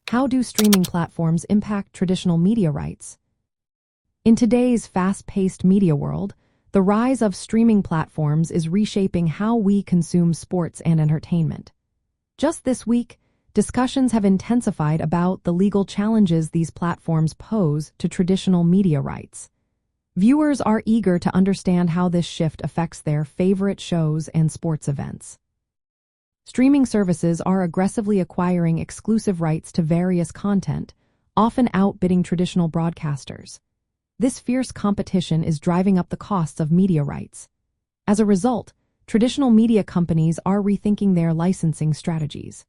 How do streaming platforms impact traditional media rights? In today's fast-paced media world, the rise of streaming platforms is reshaping how we consume sports and entertainment. Just this week, discussions have intensified about the legal challenges these platforms pose to traditional media rights. Viewers are eager to understand how this shift affects their favorite shows and sports events. Streaming services are aggressively acquiring exclusive rights to various content, often outbidding traditional broadcasters. This fierce competition is driving up the costs of media rights. As a result, traditional media companies are rethinking their licensing strategies.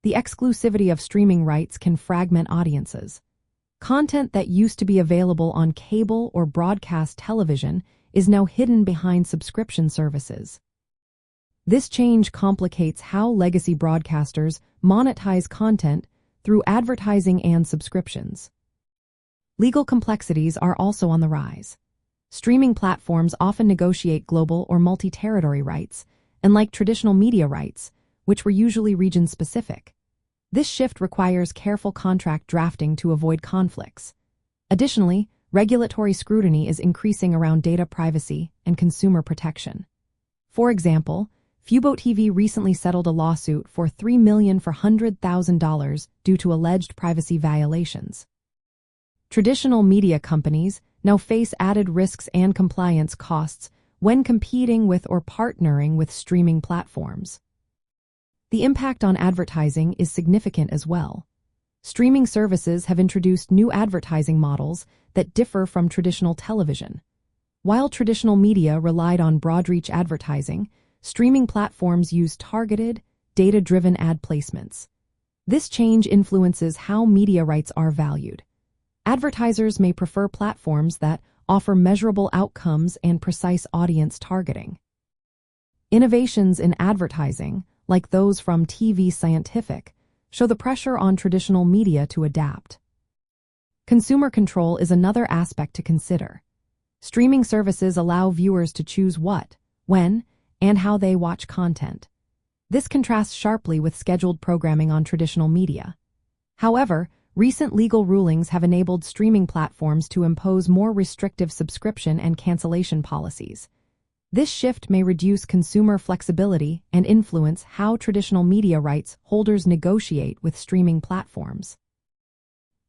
The exclusivity of streaming rights can fragment audiences. Content that used to be available on cable or broadcast television is now hidden behind subscription services. This change complicates how legacy broadcasters monetize content through advertising and subscriptions. Legal complexities are also on the rise. Streaming platforms often negotiate global or multi-territory rights, unlike traditional media rights, which were usually region-specific. This shift requires careful contract drafting to avoid conflicts. Additionally, regulatory scrutiny is increasing around data privacy and consumer protection. For example, Fubo TV recently settled a lawsuit for $3,400,000 due to alleged privacy violations. Traditional media companies now face added risks and compliance costs when competing with or partnering with streaming platforms. The impact on advertising is significant as well. Streaming services have introduced new advertising models that differ from traditional television. While traditional media relied on broad-reach advertising, streaming platforms use targeted, data-driven ad placements. This change influences how media rights are valued. Advertisers may prefer platforms that offer measurable outcomes and precise audience targeting. Innovations in advertising, like those from TV Scientific, show the pressure on traditional media to adapt. Consumer control is another aspect to consider. Streaming services allow viewers to choose what, when, and how they watch content. This contrasts sharply with scheduled programming on traditional media. However, recent legal rulings have enabled streaming platforms to impose more restrictive subscription and cancellation policies. This shift may reduce consumer flexibility and influence how traditional media rights holders negotiate with streaming platforms.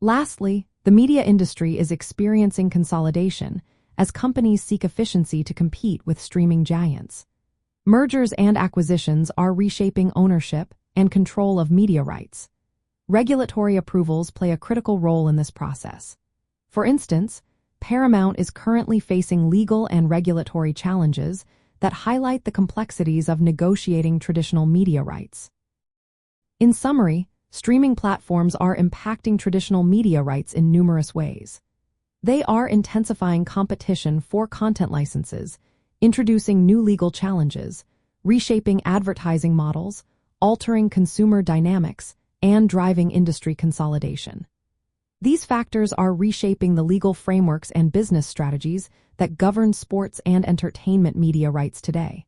Lastly, the media industry is experiencing consolidation as companies seek efficiency to compete with streaming giants. Mergers and acquisitions are reshaping ownership and control of media rights. Regulatory approvals play a critical role in this process. For instance, Paramount is currently facing legal and regulatory challenges that highlight the complexities of negotiating traditional media rights. In summary, streaming platforms are impacting traditional media rights in numerous ways. They are intensifying competition for content licenses, introducing new legal challenges, reshaping advertising models, altering consumer dynamics, and driving industry consolidation. These factors are reshaping the legal frameworks and business strategies that govern sports and entertainment media rights today.